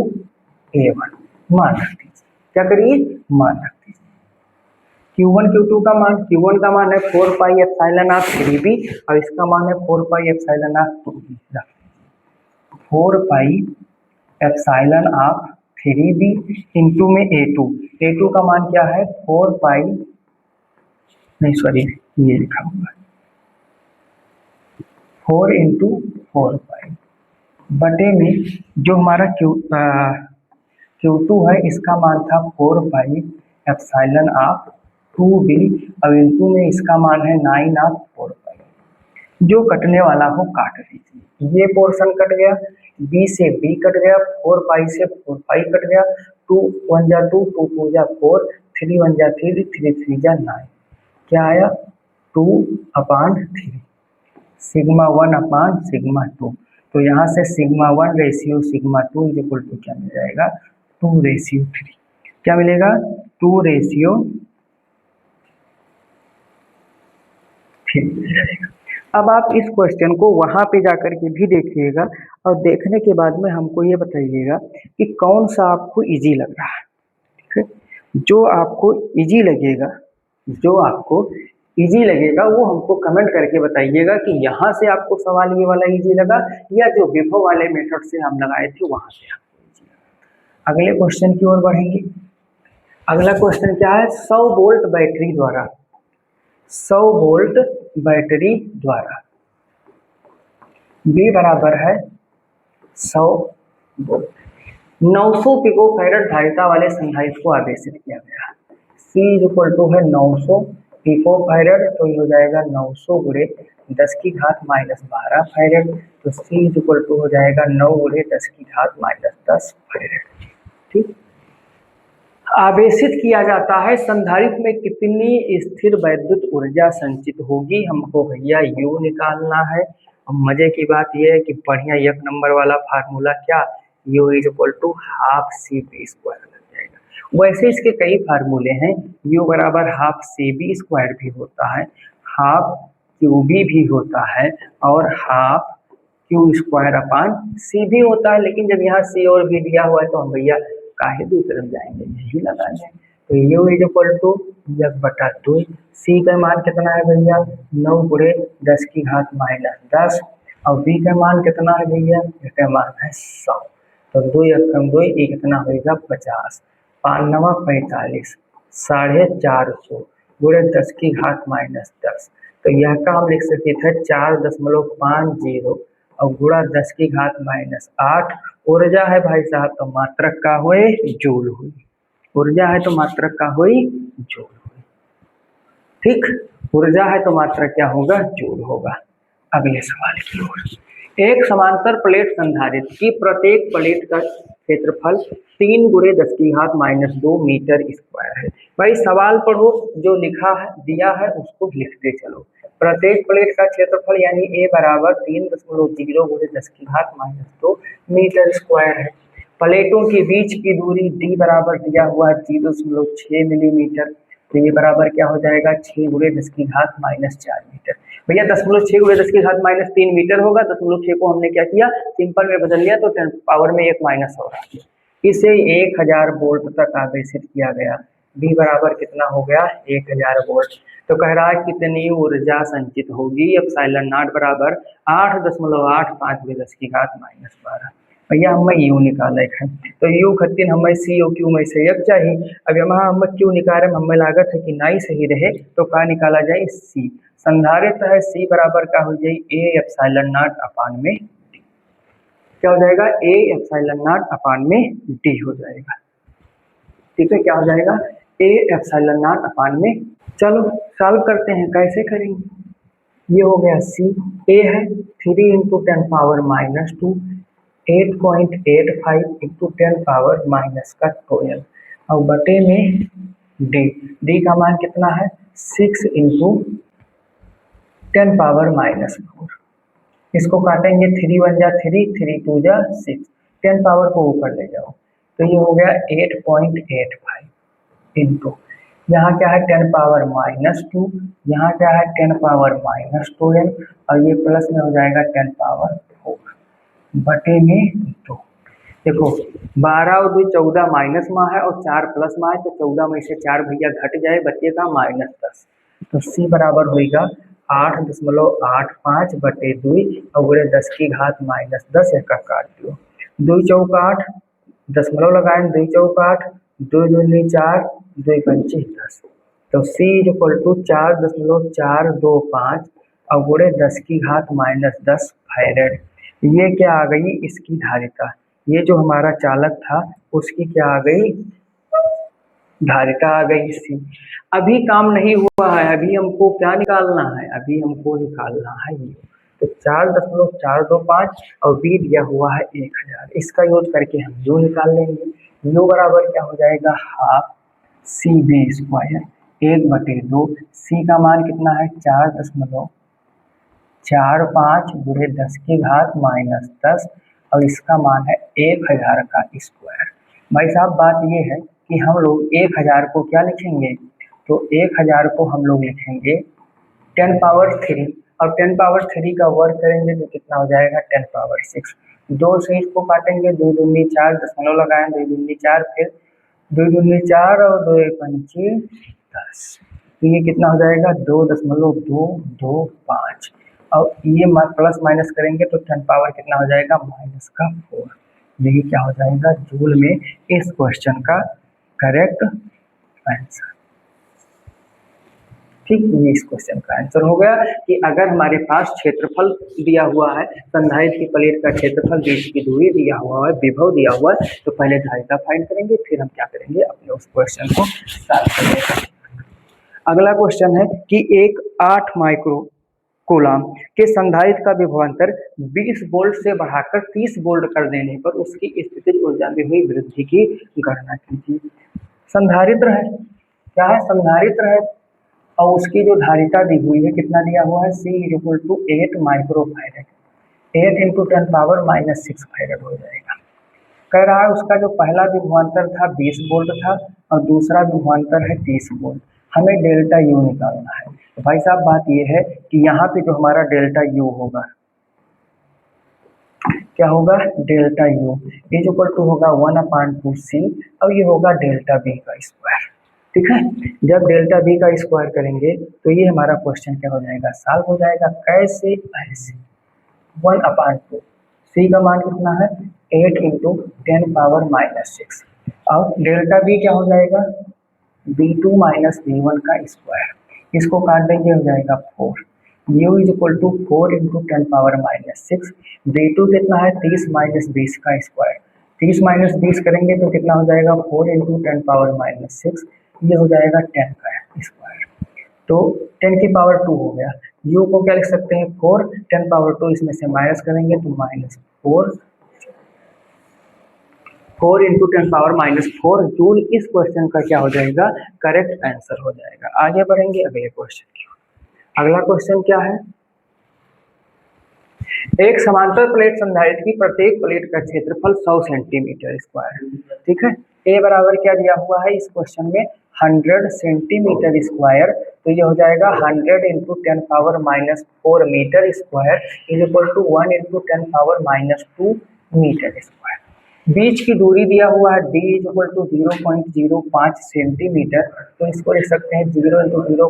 A1। मान रख दीजिए, क्या करिए मान रख दीजिए। Q1 Q2 का मान, Q1 का मान है 4 पाई एप्सिलॉन ऑफ 3b और इसका मान है 4 pi epsilon of 2b। 4 pi epsilon of 3b into में A2 का मान क्या है 4 पाई, नहीं सॉरी ये लिखा हुआ है 4 इंटू 4 पाई बटे में जो हमारा Q2 है इसका मान था 4 पाई एप्सिलॉन ऑफ 2b और इंटू में इसका मान है 9 ऑफ 4 पाई। जो कटने वाला हो काट लीजिए, ये पोर्शन कट गया, b से b कट गया, 4 पाई से 4 पाई कट गया, 2 1 जा 2 2 2 जा 4 3 1 जा 3 3 3 जा 9, क्या आया 2 अपान 3 सिग्मा 1 अपान सिग्मा 2। तो यहाँ से sigma 1 ratio sigma 2 is equal to क्या मिल जाएगा 2 रेशियो 3। क्या मिलेगा 2 रेशियो 3 मिल जाएगा। अब आप इस क्वेश्चन को वहाँ पे जाकर के भी देखिएगा और देखने के बाद में हमको ये बताइएगा कि कौन सा आपको इजी लग रहा है। ठीक है, जो आपको इजी लगेगा, जो आपको इजी लगेगा वो हमको कमेंट करके बताइएगा कि यहाँ से आपको सवाल ये वाला इजी लगा या जो बिफोर वाले मेथड से हम लगाए थे वहाँ से आपको इजी लगा। अगले क्वेश्चन की ओर बढ़ेंगे। अगला क्वेश्चन क्या है, 100 वोल्ट बैटरी द्वारा 100 वोल्ट बैटरी द्वारा B बराबर है 100 वोल्ट 900 पिको फैरड धारिता वाले संधारित्र को आवेशित किया गया। C इज इक्वल टू है 900 पिको फैरड, तो ये हो जाएगा 900 गुणे 10 की घात माइनस 12 फैरड, तो C इज इक्वल टू हो जाएगा 9 गुणे 10 की घात माइनस 10 फैरड। ठीक, आवेशित किया जाता है संधारित्र में कितनी स्थिर वैद्युत ऊर्जा संचित होगी, हमको भैया U निकालना है। मजे की बात यह है कि बढ़िया 1 नंबर वाला फार्मूला क्या, U is equal to half CB square लग जाएगा। वैसे इसके कई फार्मूले हैं, U बराबर हाफ CB स्क्वायर भी होता है, हाफ QB भी होता है और half Q square upon C भी होता है। लेकिन जब यहाँ C और B दिया हुआ है तो हम भैया काहे दूसरे में जाएंगे, यही लगा लें। तो U is equal to 1/2। C का मान कितना है भैया 9 गुणे 10 की घात माइनस 10 और B का मान कितना है भैया, इसका मान है 100। तो 2 1 2 ये कितना होगा 50, 5 9 45, 450 गुणे 10 की घात माइनस 10। तो यह का हम लिख सकते थे 4.50 और गुणा 10 की घात माइनस 8। ऊर्जा है भाई साहब तो मात्रक का हुए जूल हुई, ऊर्जा है तो मात्रक का हुई जूल हुई। ठीक, ऊर्जा है तो मात्रक क्या होगा जूल होगा। अगले सवाल की ओर, एक समांतर प्लेट संधारित्र की प्रत्येक प्लेट का क्षेत्रफल 3 गुणे 10 की घात माइनस 2 मीटर स्क्वायर है। भाई सवाल पढ़ो, जो लिखा है दिया है उसको लिखते चलो। प्रत्येक प्लेट का क्षेत्रफल यानी A बराबर 3.0 गुणे 10 की घात माइनस 2 मीटर स्क्वायर है। प्लेटों के बीच की दूरी D बराबर दिया हुआ है 0.6 मिलीमीटर, तो ये बराबर क्या हो जाएगा 6 गुणे 10 की घात माइनस 4 मीटर। भैया 10.6 गुणे 10 की घात माइनस 3 मीटर होगा, 10.6 को हमने क्या किया सिंपल में बदल लिया तो 10 पावर में 1 माइनस हो रहा है। इसे 1000 वोल्ट तक आवेशित किया गया। B बराबर कितना हो गया 1000 वोल्ट। तो कह रहा है कितनी ऊर्जा संचित होगी, एप्सिलॉन नॉट बराबर 8.85 गुणे 10 की घात माइनस 12। भैया हमें U निकाले है, तो U खत्तीन हमें C और Q में से एक चाहिए। अब यहाँ हमें Q निकाले हमें लागत है कि नहीं सही रहे तो क्या निकाला जाए C। संधारित्र है C बराबर क्या हो जाए A एप्सिलॉन नॉट अपान में D। क्या हो जाएगा A एप्सिलॉन नॉट अपान में D हो जाएगा। ठीक है, क्या हो जाएगा A एप्सिलॉन नॉट अपान में। चलो सॉल्व करते हैं, कैसे करेंगे। ये हो गया सी। ए है 3 into 10 power minus 2, 8.85 into 10 power minus का 12 और बटे में डी। डी का मान कितना है 6 इंटू 10 पावर माइनस 4। इसको काटेंगे 3 1 जा 3, 3 2 जा 6, 10 पावर को ऊपर ले जाओ तो ये हो गया 8.85 इंटू यहाँ क्या है 10 पावर माइनस 2, यहाँ क्या है 10 पावर माइनस 12 और ये प्लस में हो जाएगा 10 पावर 4 बटे में 2। देखो 12 और 2 14 माइनस में है और 4 प्लस में है तो 14 में से 4 भैया घट जाए बचेगा -10 तो सी बराबर होगा 8.85 बटे 2 और 10 की घात -10 एक का काट दो 2 चौका 8 दशमलव लगाए 2 चौका 8 2 दूनी 4 2 पंचे 10 तो C इक्वल टू 4.425 और 10 की घात -10 फैरेड। ये क्या आ गई इसकी धारिता, ये जो हमारा चालक था उसकी क्या आ गई धारिता आ गई C। अभी काम नहीं हुआ है, अभी हमको क्या निकालना है, अभी हमको निकालना है ये तो 4.425 और B दिया हुआ है 1000। इसका यूज करके हम U निकाल लेंगे। U बराबर क्या हो जाएगा हाफ CB स्क्वायर 1/2। C का मान कितना है 4.45 गुणे 10 की घात -10 और इसका मान है 1000 का स्क्वायर। भाई साहब बात ये है कि हम लोग 1000 को क्या लिखेंगे तो 1000 को हम लोग लिखेंगे 10 पावर 3 और 10 पावर 3 का वर्ग करेंगे तो कितना हो जाएगा 10 पावर 6। 2 से इसको काटेंगे 2 दूनी 4 दशमलव लगाएं 2 दूनी 4 फिर 2 दूनी 4 और 2 पंचे 10 तो ये कितना हो जाएगा 2.225 और ये प्लस माइनस करेंगे तो 10 पावर कितना हो जाएगा -4। यही क्या हो जाएगा जूल में इस क्वेश्चन का करेक्ट आंसर। ठीक, ये इस क्वेश्चन का आंसर हो गया कि अगर हमारे पास क्षेत्रफल दिया हुआ है, संधारित्र की प्लेट का क्षेत्रफल, बीच की दूरी दिया हुआ है, विभव दिया हुआ है तो पहले धारिता फाइंड करेंगे फिर हम क्या करेंगे अपने उस क्वेश्चन को सॉल्व करेंगे। अगला क्वेश्चन है कि एक 8 माइक्रो कूलम के संधारित्र का विभवांतर 20 वोल्ट से बढ़ाकर 30 वोल्ट कर देने पर उसकी स्थितिज ऊर्जा में हुई वृद्धि की गणना कीजिए। संधारित्र है, क्या है संधारित्र है और उसकी जो धारिता दी हुई है कितना दिया हुआ है C equal to 8 micro farad, 8 into 10 power -6 farad हो जाएगा। कह रहा है उसका जो पहला विभवांतर था 20 वोल्ट था और दूसरा विभवांतर है 30 वोल्ट। हमें डेल्टा U निकालना है। तो भाई साहब बात ये है कि यहाँ पे जो हमारा डेल्टा U होगा क्या होगा delta U is equal to होगा 1/2C और ये होगा डेल्टा B का स्क्वायर। ठीक है, जब डेल्टा B का स्क्वायर करेंगे तो ये हमारा क्वेश्चन क्या हो जाएगा सॉल्व हो जाएगा। कैसे, ऐसे 1/2 C का मान कितना है 8 इंटू 10 पावर -6 और डेल्टा B क्या हो जाएगा B2 माइनस B1 का स्क्वायर। इसको काट देंगे हो जाएगा 4। U is equal to 4 into 10 power -6। B2 कितना है 30 माइनस 20 का स्क्वायर। 30 माइनस 20 करेंगे तो कितना हो जाएगा 4 इंटू 10 पावर -6, ये हो जाएगा 10 का स्क्वायर। तो 10 की पावर 2 हो गया। U को क्या लिख सकते हैं 4, 10 पावर 2 इसमें से माइनस करेंगे तो -4, 4 इंटू 10 पावर -4 जूल इस क्वेश्चन का क्या हो जाएगा करेक्ट आंसर हो जाएगा। आगे बढ़ेंगे अगले क्वेश्चन की। अगला क्वेश्चन क्या है, एक समांतर प्लेट संधारित्र की प्रत्येक प्लेट का क्षेत्रफल 100 सेंटीमीटर स्क्वायर। ठीक है, ए बराबर क्या दिया हुआ है इस क्वेश्चन में 100 सेंटीमीटर स्क्वायर तो ये हो जाएगा 100 into 10 power -4 metre square is equal to 1 into 10 power -2 metre square. बीच की दूरी दिया हुआ है d is equal to 0.05 centimetre तो इसको लिख सकते हैं 0 इंटू 0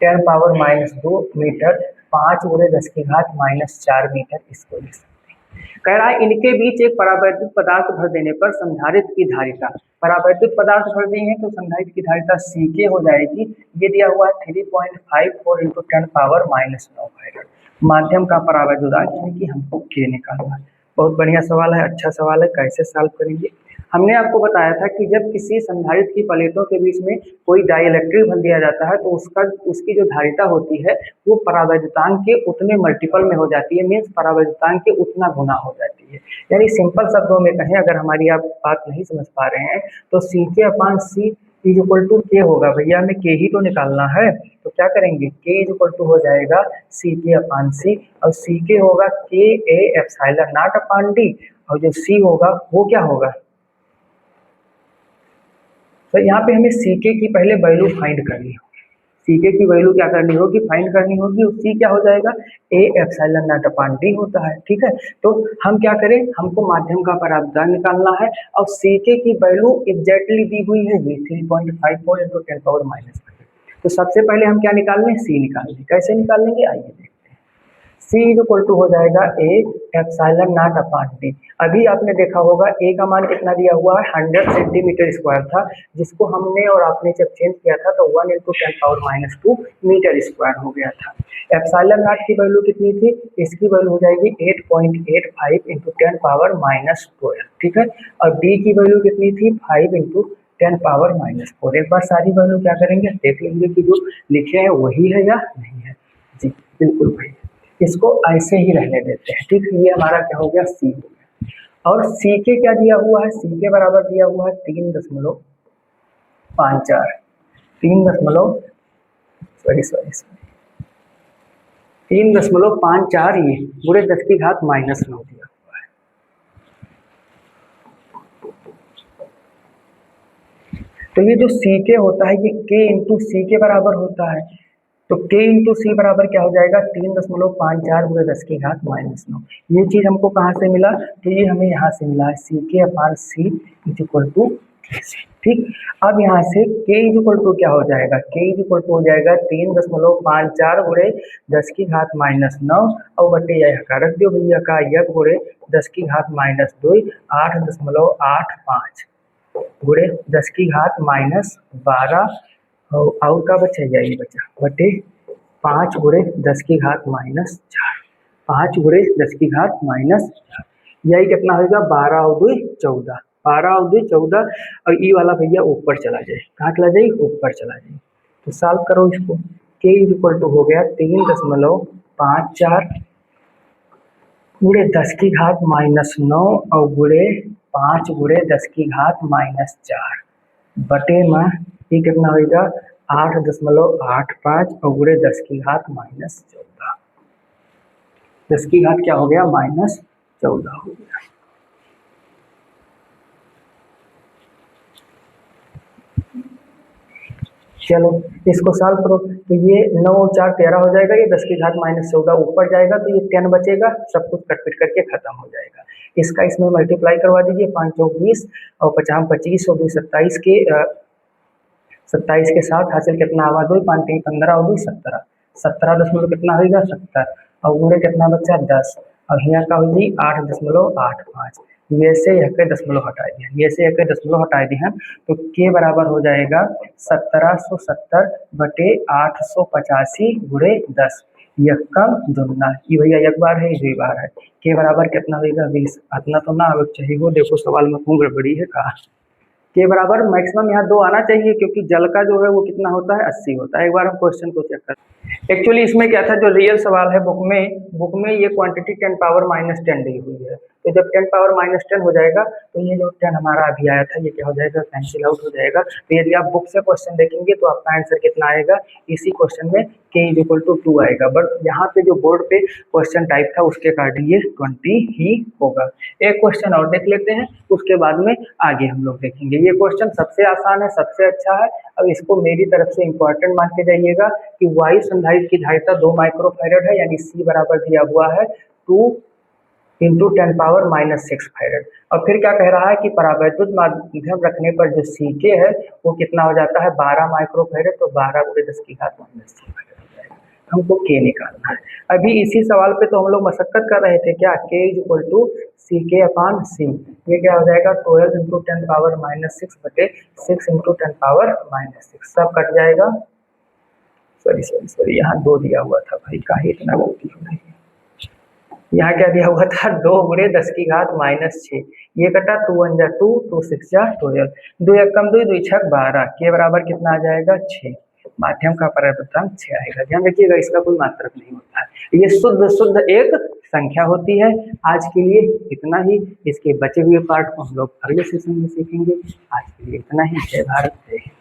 10 पावर -2 मीटर 5 गुणे 10 की घात -4 मीटर इसको लिख सकते हैं। कह रहा है इनके बीच एक परावैद्युत पदार्थ भर देने पर संधारित्र की धारिता, परावैद्युत पदार्थ भर दी है तो संधारित्र की धारिता Ck हो जाएगी। ये दिया हुआ है 3.54 इंटू 10 पावर -9 फैरेड। माध्यम का परावैद्युतांक यानी कि हमको K निकालना है। बहुत बढ़िया सवाल है, अच्छा सवाल है, कैसे सॉल्व करेंगे हमने आपको बताया था कि जब किसी संधारित्र की प्लेटों के बीच में कोई डाइइलेक्ट्रिक बल दिया जाता है तो उसकी जो धारिता होती है वो परावैद्युतांक के उतने मल्टीपल में हो जाती है, मीन्स परावैद्युतांक के उतना गुना हो जाती है। यानी सिंपल शब्दों में कहें, अगर हमारी आप बात नहीं समझ पा रहे हैं तो सी के अपान सी इज इक्वल टू के होगा। भैया हमें के ही तो निकालना है, तो क्या करेंगे, के इज इक्वल टू हो जाएगा सी के अपान सी, और सी के होगा के A epsilon not upon D, और जो सी होगा वो क्या होगा। तो यहाँ पे हमें सी के की पहले वैल्यू फाइंड करनी होगी। सी के की वैल्यू क्या करनी होगी, फाइंड करनी होगी। सी क्या हो जाएगा, A epsilon not upon D होता है, ठीक है। तो हम क्या करें, हमको माध्यम का परावैद्युतांक निकालना है, और सी के की वैल्यू एग्जैक्टली दी हुई है ये 3.54 × 10⁻⁻⁵। तो सबसे पहले हम क्या निकाल लें, सी निकाल लें। कैसे निकाल लेंगे, आइए देखते हैं। सी इज इक्वल टू हो जाएगा A epsilon not upon D. अभी आपने देखा होगा ए का मान कितना दिया हुआ है, 100 सेंटीमीटर स्क्वायर था, जिसको हमने और आपने जब चेंज किया था तो 1 × 10⁻² मीटर स्क्वायर हो गया था। एप्सिलॉन नॉट की वैल्यू कितनी थी, इसकी वैल्यू हो जाएगी 8.85 × 10⁻², ठीक है। और डी की वैल्यू कितनी थी, 5 × 10⁻⁴। एक बार सारी वैल्यू क्या करेंगे, देख लेंगे कि जो लिखे हैं वही है या नहीं है। जी बिल्कुल भाई, इसको ऐसे ही रहने देते हैं, ठीक। ये हमारा क्या हो गया, सी हो गया। और सी के क्या दिया हुआ है, सी के बराबर दिया हुआ है 3.54 3.54 ये पूरे 10⁻⁻⁹ दिया हुआ है। तो ये जो सी के होता है ये के इंटू सी के बराबर होता है। तो k इंटू सी बराबर क्या हो जाएगा, 3.54 × 10⁻⁹। ये चीज हमको कहाँ से मिला, तो ये हमें यहाँ से मिला है, सी के अपान सी इज इक्वल टू, ठीक। अब यहाँ से k इज इक्वल टू क्या हो जाएगा, k इज इक्वल टू हो जाएगा 3.54 × 10⁻⁹ और बटे यह रख दो भैया का यक × 10⁻², 8.85 × 10⁻12 और का बचा, यही बचा, बटे 5 × 10⁻⁴, 5 × 10⁻⁴, यही कितना होगा, 12 और 2 14, 12 और 2 14, और ई वाला भैया ऊपर चला जाए, कहाँ चला जाए, ऊपर चला जाए। तो सॉल्व करो इसको, के इज इक्वल टू हो गया 3.54 × 10⁻⁹ और गुणे 5 × 10⁻⁴, बटे में ये कितना होगा, 8.85 और गुणे 10⁻⁻14, 10 की घात क्या हो गया, -14 हो गया। चलो इसको सॉल्व करो, तो ये 9 और 4 13 हो जाएगा, ये 10⁻⁻14 ऊपर जाएगा तो ये 10 बचेगा, सब कुछ कट पिट करके खत्म हो जाएगा। इसका इसमें मल्टीप्लाई करवा दीजिए, 5 × 20 और 50 25 और 2 27 के 27 के साथ हासिल कितना आवा, 2 5 3 15 और 2 17, 17 दशमलव कितना होगा, 70, और गुणे कितना बचा, 10, और यहाँ का होगी 8.85। ये से यह के दशमलव हटा दिया, ये से यह के दशमलव हटा दिया, तो के बराबर हो जाएगा 1770 बटे 885 × 10, यक का दुगना, ये भैया एक बार है, ये बार है। के बराबर कितना होगा, 20, इतना तो ना आवे चाहिए, वो देखो सवाल में क्यों गड़बड़ी है, कहा के बराबर मैक्सिमम यहाँ 2 आना चाहिए, क्योंकि जल का जो है वो कितना होता है, 80 होता है। एक बार हम क्वेश्चन को चेक करते हैं। एक्चुअली इसमें क्या था, जो रियल सवाल है बुक में ये क्वांटिटी 10⁻−10 दी हुई है, तो जब 10⁻−10 हो जाएगा तो ये जो 10 हमारा अभी आया था ये क्या हो जाएगा, कैंसिल आउट हो जाएगा। तो यदि आप बुक से क्वेश्चन देखेंगे तो आपका आंसर कितना आएगा, इसी क्वेश्चन में k इज इक्वल टू 2 आएगा, बट यहाँ पे जो बोर्ड पे क्वेश्चन टाइप था उसके अकॉर्डिंग ये 20 ही होगा। एक क्वेश्चन और देख लेते हैं, उसके बाद में आगे हम लोग देखेंगे। ये क्वेश्चन सबसे आसान है, सबसे अच्छा है। अब इसको मेरी तरफ से इंपॉर्टेंट मान के जाइएगा कि वायु संधारित्र की धारिता 2 माइक्रोफैरड है, यानी सी बराबर दिया हुआ है 2 × 10⁻⁻6 फैरड। और फिर क्या कह रहा है कि परावैद्युत माध्यम रखने पर जो सी के है वो कितना हो जाता है, 12 माइक्रोफैरड, तो 12 × 10⁻⁻6 फैरड हो जाएगा। हमको के निकालना है। अभी इसी सवाल पे तो हम लोग मशक्कत कर रहे थे, क्या, के इज इक्वल टू सी के अपान सी, ये क्या हो जाएगा, 12 × 10⁻⁻6 बटे 6 × 10⁻⁻6, सब कट जाएगा। सॉरी यहाँ 2 दिया हुआ था भाई, काहे इतना गलती हो रही है। यहाँ क्या दिया हुआ था 2 गुणे 10 की घात -6। ये कटा 2 1 जा 2, 2 6 जा 12, 2 1 कम 2, 2 6 12 के बराबर कितना आ जाएगा 6। माध्यम का परिवर्तन 6 आएगा। ध्यान रखिएगा इसका कोई मात्रक नहीं होता है, ये शुद्ध शुद्ध एक संख्या होती है। आज के लिए इतना ही, इसके बचे हुए पार्ट को हम लोग अगले सेशन में सीखेंगे। आज के लिए इतना ही। जय भारत जय हिंद।